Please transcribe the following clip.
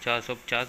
450